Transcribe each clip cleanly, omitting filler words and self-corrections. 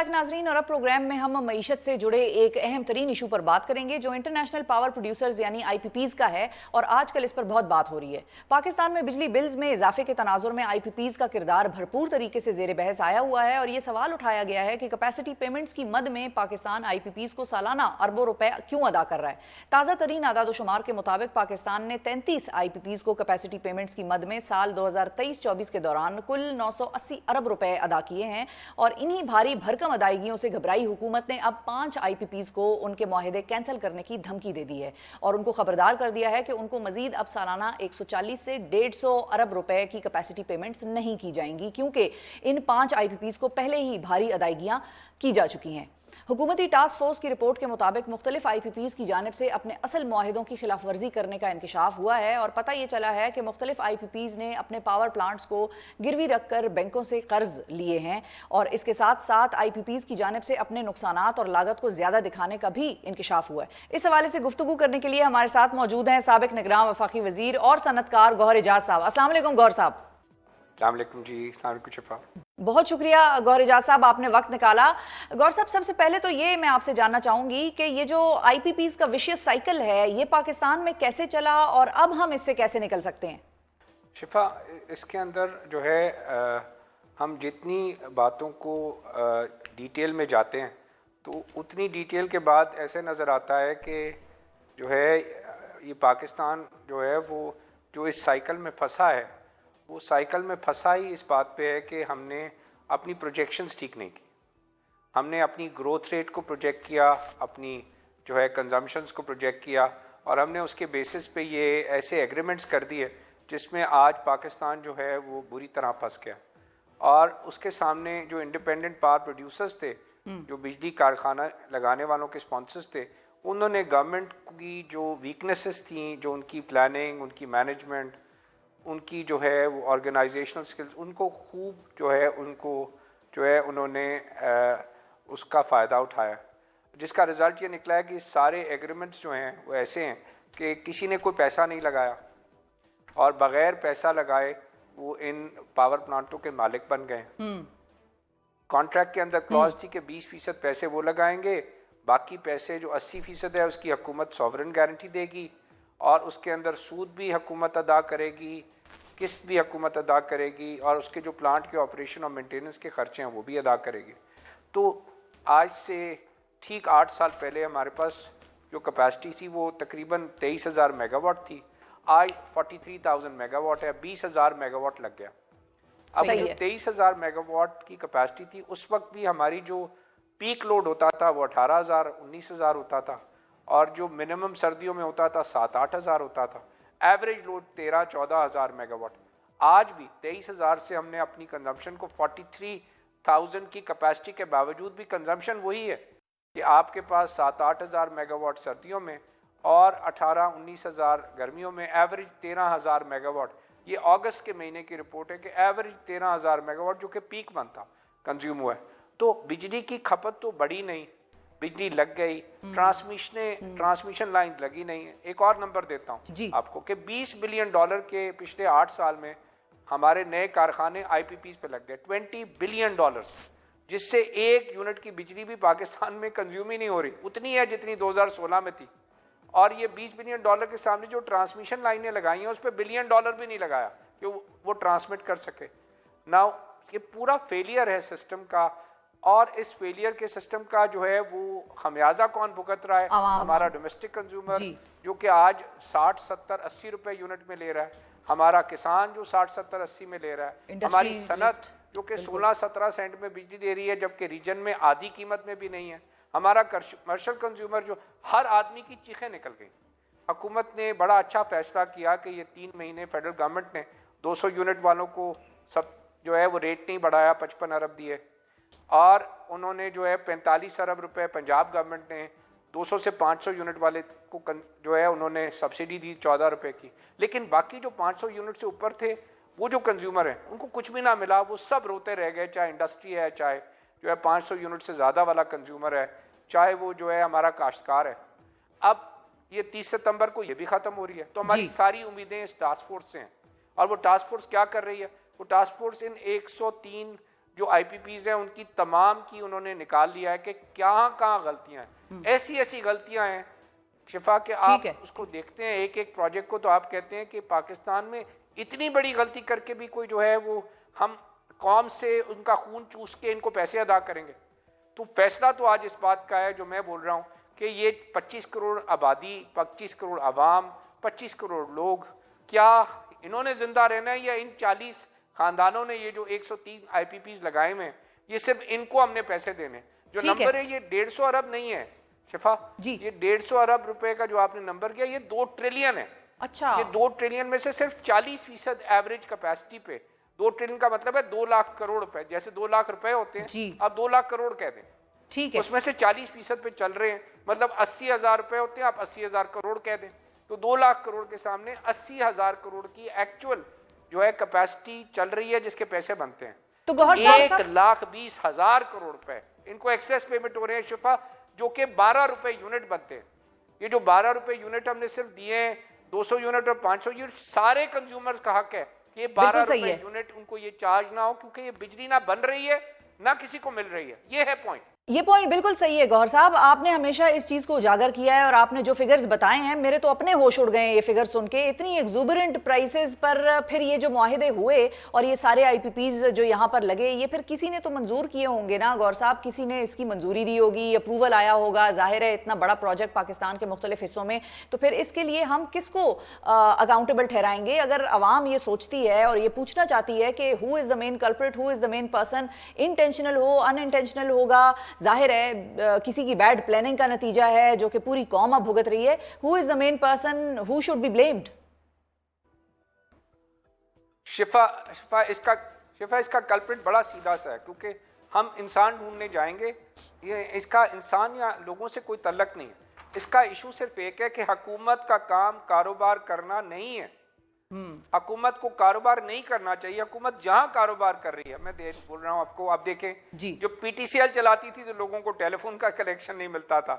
Back नाजरीन, और अब प्रोग्राम में हम मईशत से जुड़े एक अहम तरीन इशू पर बात करेंगे जो इंटरनेशनल पावर प्रोड्यूसर्स यानी IPPs का है। और आजकल इस पर बहुत बात हो रही है। पाकिस्तान में बिजली बिल्स में इजाफे के तनाजुर में IPPs का किरदार भरपूर तरीके से जेर बहस आया हुआ है और ये सवाल उठाया गया है कि कैपेसिटी पेमेंट्स की मद में पाकिस्तान IPPs को सालाना अरबों रुपए क्यों अदा कर रहा है। ताज़ा तरीन आदाद-ओ-शुमार के मुताबिक पाकिस्तान ने 33 IPPs को कैपेसिटी पेमेंट्स की मद में साल 2023-24 के दौरान कुल 980 अरब रुपए अदा किए हैं। और इन्हीं भारी भरकम अदायगियों से घबराई हुकूमत ने अब 5 IPPs को उनके मुआहदे कैंसिल करने की धमकी दे दी है और उनको खबरदार कर दिया है कि उनको मजीद अब सालाना 140 से 150 अरब रुपए की कैपेसिटी पेमेंट्स नहीं की जाएंगी, क्योंकि इन 5 IPPs को पहले ही भारी अदायगियां की जा चुकी हैं। हुकूमती टास्क फोर्स की रिपोर्ट के मुताबिक मुख्तलिफ IPPs की जानिब से अपने असल मुआहिदों की खिलाफ वर्जी करने का इंकशाफ हुआ है और पता ये चला है कि मुख्तलिफ IPPs ने अपने पावर प्लांट्स को गिरवी रखकर बैंकों से कर्ज लिए हैं और इसके साथ साथ IPPs की जानिब से अपने नुकसानात और लागत को ज्यादा दिखाने का भी इंकशाफ हुआ है। इस हवाले से गुफ्तगू करने के लिए हमारे साथ मौजूद हैं साबिक निगरान वफाकी वजीर और सनतकार गौहर एजाज साहब। अस्सलाम वालेकुम गौहर साहब। जी, शिफा। बहुत शुक्रिया गौहर एजाज साहब, आपने वक्त निकाला। गौहर साहब, सबसे पहले तो ये मैं आपसे जानना चाहूंगी कि ये जो IPPs का विशियस साइकिल है ये पाकिस्तान में कैसे चला और अब हम इससे कैसे निकल सकते हैं? शिफा, इसके अंदर जो है हम जितनी बातों को डिटेल में जाते हैं तो उतनी डिटेल के बाद ऐसे नज़र आता है कि जो है ये पाकिस्तान जो है वो जो इस साइकिल में फंसा है वो साइकिल में फंसा ही इस बात पे है कि हमने अपनी प्रोजेक्शंस ठीक नहीं की। हमने अपनी ग्रोथ रेट को प्रोजेक्ट किया, अपनी जो है कंजम्पशंस को प्रोजेक्ट किया और हमने उसके बेसिस पे ये ऐसे एग्रीमेंट्स कर दिए जिसमें आज पाकिस्तान जो है वो बुरी तरह फंस गया। और उसके सामने जो इंडिपेंडेंट पावर प्रोड्यूसर्स थे, जो बिजली कारखाना लगाने वालों के स्पॉन्सर्स थे, उन्होंने गवर्नमेंट की जो वीकनेसेस थी, जो उनकी प्लानिंग, उनकी मैनेजमेंट, उनकी जो है वो ऑर्गेनाइजेशनल स्किल्स, उनको खूब जो है उनको जो है उन्होंने उसका फ़ायदा उठाया, जिसका रिज़ल्ट ये निकला है कि सारे एग्रीमेंट्स जो हैं वो ऐसे हैं कि किसी ने कोई पैसा नहीं लगाया और बग़ैर पैसा लगाए वो इन पावर प्लांटों के मालिक बन गए। कॉन्ट्रैक्ट के अंदर क्लॉज थी कि 20% पैसे वो लगाएंगे, बाकी पैसे जो 80% है उसकी हुकूमत सॉवरन गारंटी देगी और उसके अंदर सूद भी हुकूमत अदा करेगी, किस्त भी हुकूमत अदा करेगी और उसके जो प्लांट के ऑपरेशन और मेंटेनेंस के खर्चे हैं वो भी अदा करेगी। तो आज से ठीक 8 साल पहले हमारे पास जो कैपेसिटी थी वो तकरीबन 23,000 मेगावाट थी, आज 43,000 मेगावाट है, 20,000 मेगावाट लग गया। अब जो 23,000 मेगावाट की कैपेसिटी थी उस वक्त भी हमारी जो पीक लोड होता था वो 18,000 19,000 होता था और जो मिनिमम सर्दियों में होता था 7-8 हज़ार होता था। एवरेज लोड 13-14 हज़ार मेगावाट। आज भी 23,000 से हमने अपनी कंजम्पशन को 43,000 की कैपेसिटी के बावजूद भी कंजम्पशन वही है कि आपके पास 7-8 हज़ार मेगावाट सर्दियों में और 18-19 हज़ार गर्मियों में, एवरेज 13,000 मेगावाट। ये अगस्त के महीने की रिपोर्ट है कि एवरेज 13,000 मेगावाट जो कि पीक मंथ था कंज्यूम हुआ है। तो बिजली की खपत तो बढ़ी नहीं, बिजली लग गई, ट्रांसमिशन लाइन लगी नहीं। एक और नंबर देता हूँ आपको कि $20 बिलियन के पिछले 8 साल में हमारे नए कारखाने IPPs पे लग गए, $20 बिलियन, जिससे एक यूनिट की बिजली भी पाकिस्तान में कंज्यूम ही नहीं हो रही, उतनी है जितनी 2016 में थी। और ये $20 बिलियन के सामने जो ट्रांसमिशन लाइनें लगाई हैं उस पर $1 बिलियन भी नहीं लगाया कि वो ट्रांसमिट कर सके। नाउ ये पूरा फेलियर है सिस्टम का और इस फेलियर के सिस्टम का जो है वो खमियाजा कौन भुगत रहा है? हमारा डोमेस्टिक कंज्यूमर जो कि आज 60-70-80 रुपए यूनिट में ले रहा है, हमारा किसान जो 60-70-80 में ले रहा है, हमारी सनत जो कि 16-17 सेंट में बिजली दे रही है जबकि रीजन में आधी कीमत में भी नहीं है, हमारा कमर्शियल कंज्यूमर जो हर आदमी की चीखें निकल गई। हुकूमत ने बड़ा अच्छा फैसला किया कि ये 3 महीने फेडरल गवर्नमेंट ने 200 यूनिट वालों को सब जो है वो रेट नहीं बढ़ाया, 55 अरब दिए और उन्होंने जो है 45 अरब रुपए पंजाब गवर्नमेंट ने 200 से 500 यूनिट वाले को जो है उन्होंने सब्सिडी दी 14 रुपए की। लेकिन बाकी जो 500 यूनिट से ऊपर थे वो जो कंज्यूमर हैं उनको कुछ भी ना मिला, वो सब रोते रह गए, चाहे इंडस्ट्री है, चाहे जो है 500 यूनिट से ज़्यादा वाला कंज्यूमर है, चाहे वो जो है हमारा काश्तकार है। अब ये 30 सितंबर को ये भी ख़त्म हो रही है। तो हमारी सारी उम्मीदें इस टास्क फोर्स से हैं और वो टास्क फोर्स क्या कर रही है? वो टास्क फोर्स इन 103 जो आईपीपीज हैं उनकी तमाम की उन्होंने निकाल लिया है कि कहाँ कहाँ गलतियां हैं। ऐसी ऐसी गलतियां हैं शिफा के आप उसको देखते हैं एक एक प्रोजेक्ट को, तो आप कहते हैं कि पाकिस्तान में इतनी बड़ी गलती करके भी कोई जो है वो हम कौम से उनका खून चूस के इनको पैसे अदा करेंगे। तो फैसला तो आज इस बात का है जो मैं बोल रहा हूँ कि ये 25 करोड़ आबादी, 25 करोड़ आवाम, 25 करोड़ लोग, क्या इन्होंने जिंदा रहना है या इन 40 खानदानों ने ये जो 103 आईपीपीज लगाए हुए हैं ये सिर्फ इनको हमने पैसे देने। जो नंबर है ये 150 अरब नहीं है शिफा जी, ये 150 अरब रुपए का जो आपने नंबर किया ये 2 ट्रिलियन है। अच्छा, ये 2 ट्रिलियन में से सिर्फ 40% एवरेज कैपेसिटी पे, 2 ट्रिलियन का मतलब है 2 लाख करोड़ रुपए, जैसे 2 लाख रुपए होते हैं अब 2 लाख करोड़ कह दें, ठीक है, उसमें से 40% पे चल रहे हैं, मतलब 80,000 रुपए होते हैं, आप 80,000 करोड़ कह दें, तो 2 लाख करोड़ के सामने 80,000 करोड़ की एक्चुअल जो है कैपेसिटी चल रही है जिसके पैसे बनते हैं। तो 1,20,000 करोड़ रुपए इनको एक्सेस पेमेंट हो रहे हैं शिफा, जो कि 12 रुपए यूनिट बनते हैं। ये जो 12 रुपए यूनिट हमने सिर्फ दिए हैं, 200 यूनिट और 500 यूनिट, सारे कंज्यूमर्स का हक है कि ये 12 रुपए यूनिट उनको ये चार्ज ना हो, क्योंकि ये बिजली ना बन रही है ना किसी को मिल रही है। ये है पॉइंट। ये पॉइंट बिल्कुल सही है गौहर साहब, आपने हमेशा इस चीज को उजागर किया है और आपने जो फिगर्स बताए हैं मेरे तो अपने होश उड़ गए हैं ये फिगर्स सुन के। इतनी एक्सूबरेंट प्राइसेस पर फिर ये जो मुआहिदे हुए और ये सारे आईपीपीज जो यहाँ पर लगे, ये फिर किसी ने तो मंजूर किए होंगे ना गौहर साहब, किसी ने इसकी मंजूरी दी होगी, अप्रूवल आया होगा। जाहिर है इतना बड़ा प्रोजेक्ट पाकिस्तान के मुख्तलिफ हिस्सों में, तो फिर इसके लिए हम किसको अकाउंटेबल ठहराएंगे? अगर अवाम ये सोचती है और ये पूछना चाहती है कि who is the main culprit, who is the main person, intentional हो अनइंटेंशनल होगा, जाहिर है किसी की बैड प्लानिंग का नतीजा है जो कि पूरी कौम अब भुगत रही है, who is the main person, who should be blamed? शिफा इसका कल्प्रिट बड़ा सीधा सा है, क्योंकि हम इंसान ढूंढने जाएंगे, ये इसका इंसान या लोगों से कोई तल्लक नहीं है। इसका इशू सिर्फ एक है कि हुकूमत का काम कारोबार करना नहीं है। हुकूमत को कारोबार नहीं करना चाहिए। हुकूमत जहां कारोबार कर रही है, मैं बोल रहा हूं आपको, आप देखें जो पीटीसीएल चलाती थी तो लोगों को टेलीफोन का कनेक्शन नहीं मिलता था।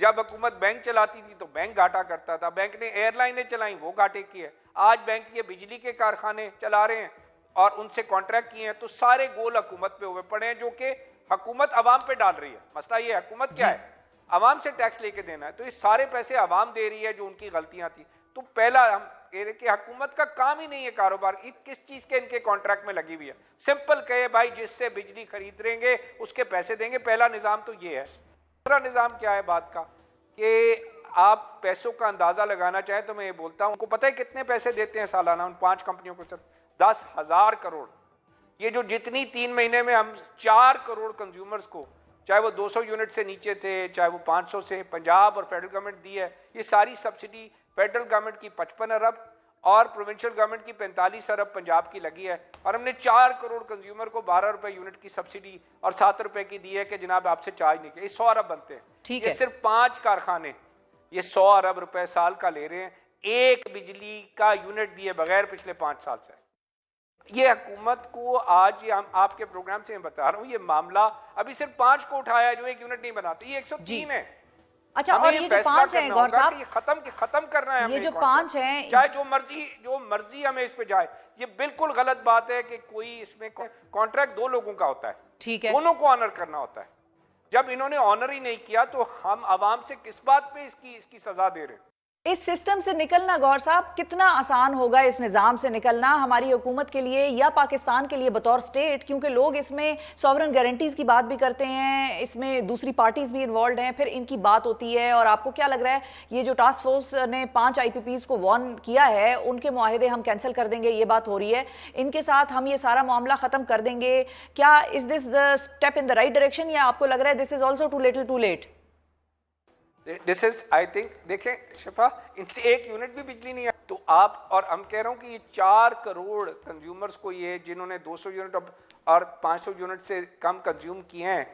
जब हुकूमत बैंक चलाती थी तो बैंक घाटा करता था। बैंक ने एयरलाइनें चलाई, वो घाटे की है। आज बैंक ये बिजली के कारखाने चला रहे हैं और उनसे कॉन्ट्रैक्ट किए हैं, तो सारे गोल हुकूमत पे हुए पड़े हैं, जो कि हुकूमत अवाम पे डाल रही है। मसला ये हुकूमत क्या है, अवाम से टैक्स लेके देना है, तो ये सारे पैसे अवाम दे रही है जो उनकी गलतियां थी। तो पहला हम कि हुकूमत का काम ही नहीं है कारोबार, किस चीज के इनके कॉन्ट्रैक्ट में लगी हुई है। सिंपल कहे भाई जिससे बिजली खरीद लेंगे उसके पैसे देंगे, पहला निजाम तो ये है। दूसरा निजाम क्या है बात का, कि आप पैसों का अंदाजा लगाना चाहें तो मैं ये बोलता हूं, उनको पता है कितने पैसे देते हैं सालाना उन 5 कंपनियों को? सिर्फ 10,000 करोड़। ये जो जितनी 3 महीने में हम 4 करोड़ कंज्यूमर्स को, चाहे वो 200 यूनिट से नीचे थे, चाहे वो 500 से, पंजाब और फेडरल गवर्नमेंट दी है। ये सारी सब्सिडी फेडरल गवर्नमेंट की 55 अरब और प्रोविंशियल गवर्नमेंट की 45 अरब पंजाब की लगी है, और हमने 4 करोड़ कंज्यूमर को 12 रुपए यूनिट की सब्सिडी और 7 रुपए की दी है कि जनाब आपसे चार्ज नहीं किया। ये 100 अरब बनते हैं। ठीक है, सिर्फ 5 कारखाने ये 100 अरब रुपए साल का ले रहे हैं, एक बिजली का यूनिट दिए बगैर पिछले 5 साल से। ये हुकूमत को आज ये हम आपके प्रोग्राम से मैं बता रहा हूँ, ये मामला अभी सिर्फ 5 को उठाया जो एक यूनिट नहीं बनाते, ये 103 है। अच्छा, और ये जो 5 हैं गौर साहब, ये खत्म करना है, ये जो 5 हैं, चाहे जो मर्जी हमें इस पे जाए, ये बिल्कुल गलत बात है कि कोई इसमें कॉन्ट्रैक्ट 2 लोगों का होता है, ठीक है, दोनों को ऑनर करना होता है। जब इन्होंने ऑनर ही नहीं किया तो हम आवाम से किस बात पे इसकी सजा दे रहे हैं? इस सिस्टम से निकलना गौर साहब कितना आसान होगा, इस निज़ाम से निकलना हमारी हुकूमत के लिए या पाकिस्तान के लिए बतौर स्टेट? क्योंकि लोग इसमें सॉवरन गारंटीज की बात भी करते हैं, इसमें दूसरी पार्टीज भी इन्वॉल्व हैं, फिर इनकी बात होती है। और आपको क्या लग रहा है, ये जो टास्क फोर्स ने 5 आईपीपीज को वार्न किया है, उनके मुआहिदे हम कैंसिल कर देंगे, ये बात हो रही है, इनके साथ हम ये सारा मामला खत्म कर देंगे, क्या is this the step in the right direction, या आपको लग रहा है this is also too little too late? This is I think, देखें शिफा, इनसे एक यूनिट भी बिजली नहीं है, तो आप और हम कह रहा हूं कि ये 4 करोड़ कंज्यूमर्स को, ये जिन्होंने 200 यूनिट और 500 यूनिट से कम कंज्यूम किए हैं,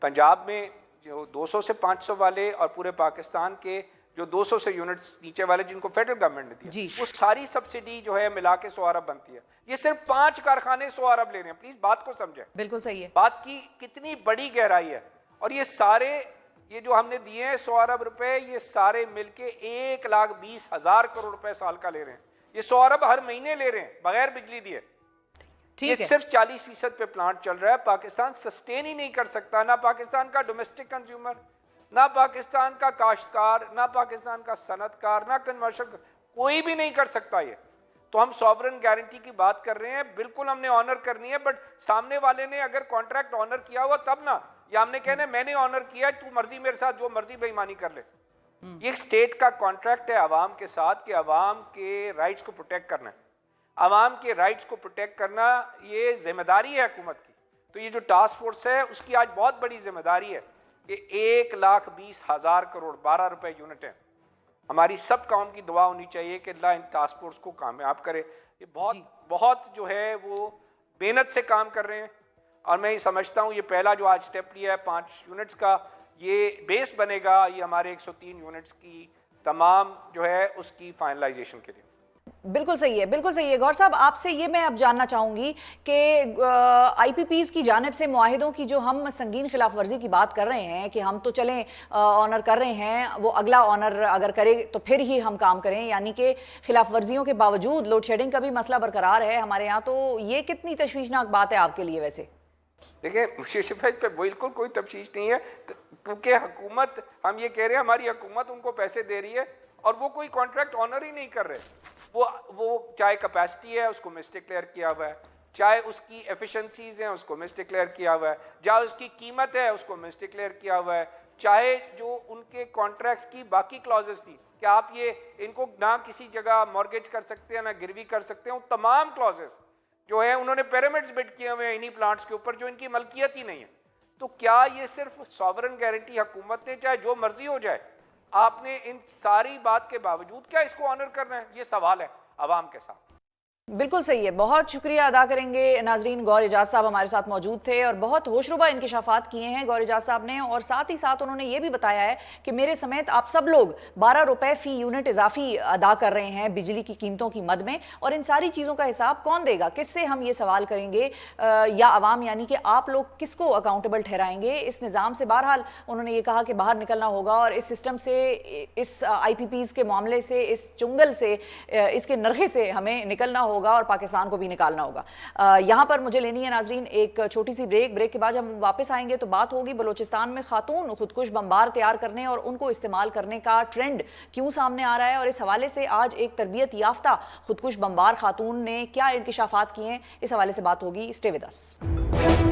पंजाब में जो 200 से 500 वाले और पूरे पाकिस्तान के जो 200 से यूनिट्स नीचे वाले जिनको फेडरल गवर्नमेंट ने दिया, वो सारी सब्सिडी जो है मिला के 100 अरब बनती है। ये सिर्फ 5 कारखाने 100 अरब ले रहे हैं। प्लीज बात को समझे, बिल्कुल सही है, बात की कितनी बड़ी गहराई है। और ये सारे ये जो हमने दिए हैं 100 अरब रुपए, ये सारे मिलके 1,20,000 करोड़ रुपए साल का ले रहे हैं। ये 100 अरब हर महीने ले रहे हैं बगैर बिजली दिए। ठीक है। सिर्फ 40% पे प्लांट चल रहा है। पाकिस्तान सस्टेन ही नहीं कर सकता, ना पाकिस्तान का डोमेस्टिक कंज्यूमर, ना पाकिस्तान का काश्तकार, ना पाकिस्तान का सनतकार, ना कन्वर्शन, कोई भी नहीं कर सकता ये। तो हम सॉवरन गारंटी की बात कर रहे हैं, बिल्कुल हमने ऑनर करनी है, बट सामने वाले ने अगर कॉन्ट्रैक्ट ऑनर किया हुआ तब ना, या हमने कहना मैंने ऑनर किया है, तू मर्जी मेरे साथ जो मर्जी बेईमानी कर ले। ये स्टेट का कॉन्ट्रैक्ट है अवाम के साथ कि अवाम के राइट्स को प्रोटेक्ट करना है, अवाम के राइट्स को प्रोटेक्ट करना ये जिम्मेदारी है हुकूमत की। तो ये जो टास्क फोर्स है उसकी आज बहुत बड़ी जिम्मेदारी है कि 1,20,000 करोड़ 12 रुपए यूनिट है। हमारी सब कौम की दुआ होनी चाहिए कि अल्लाह इन टास्क फोर्स को कामयाब करे। ये बहुत जो है वो मेहनत से काम कर रहे हैं, और मैं ये समझता हूँ ये पहला जो आज स्टेप लिया है 5 यूनिट्स का, ये बेस बनेगा ये हमारे 103 यूनिट्स की तमाम जो है उसकी फाइनलाइजेशन के लिए। बिल्कुल सही है, बिल्कुल सही है। गौर साहब, आपसे ये मैं अब जानना चाहूंगी कि आईपीपीज की जानिब से मुआहिदों की जो हम संगीन खिलाफ वर्जी की बात कर रहे हैं कि हम तो चलें ऑनर कर रहे हैं, वो अगला ऑनर अगर करे तो फिर ही हम काम करें, यानी कि खिलाफ वर्जियों के बावजूद लोड शेडिंग का भी मसला बरकरार है हमारे यहाँ, तो ये कितनी तशवीशनाक बात है आपके लिए? वैसे देखिए मुशीफाइज पे बिल्कुल कोई तफ्तीश नहीं है, क्योंकि हुकूमत, हम ये कह रहे हैं हमारी हुकूमत उनको पैसे दे रही है और वो कोई कॉन्ट्रैक्ट ऑनर ही नहीं कर रहे। वो चाहे कैपेसिटी है उसको मिस डिक्लेयर किया हुआ है, चाहे उसकी एफिशिएंसीज हैं उसको मिस डिक्लेयर किया हुआ है, चाहे उसकी कीमत है उसको मिस डिक्लेयर किया हुआ है, चाहे जो उनके कॉन्ट्रैक्ट्स की बाकी क्लॉजेस थी कि आप ये इनको ना किसी जगह मॉर्गेज कर सकते हैं ना गिरवी कर सकते हैं, वो तमाम क्लॉजेस जो है उन्होंने पिरामिड्स बिड किए हुए हैं इन्हीं प्लांट्स के ऊपर जो इनकी मलकियत ही नहीं है। तो क्या ये सिर्फ सॉवरन गारंटी हुकूमत ने चाहे जो मर्जी हो जाए, आपने इन सारी बात के बावजूद क्या इसको ऑनर करना है? ये सवाल है अवाम के साथ। बिल्कुल सही है, बहुत शुक्रिया अदा करेंगे। नाजरीन, गौर एजाज साहब हमारे साथ मौजूद थे और बहुत होशरुबा इंकिशाफात किए हैं गौर एजाज साहब ने, और साथ ही साथ उन्होंने ये भी बताया है कि मेरे समेत आप सब लोग 12 रुपए फी यूनिट इजाफी अदा कर रहे हैं बिजली की कीमतों की मद में, और इन सारी चीज़ों का हिसाब कौन देगा, किससे हम ये सवाल करेंगे, या अवाम यानी कि आप लोग किसको अकाउंटेबल ठहराएंगे इस निज़ाम से? बहरहाल उन्होंने ये कहा कि बाहर निकलना होगा और इस सिस्टम से, इस IPPs के मामले से, इस चुंगल से, इसके नरखे से हमें निकलना होगा और पाकिस्तान को भी निकालना होगा। यहां पर मुझे लेनी है नाजरीन एक छोटी सी ब्रेक के बाद हम वापस आएंगे तो बात होगी बलूचिस्तान में खातून खुदकुश बम्बार तैयार करने और उनको इस्तेमाल करने का ट्रेंड क्यों सामने आ रहा है, और इस हवाले से आज एक तरबियत याफ्ता खुदकुश बम्बार खातून ने क्या इंकिशाफात किए हैं, इस हवाले से बात होगी। Stay with us.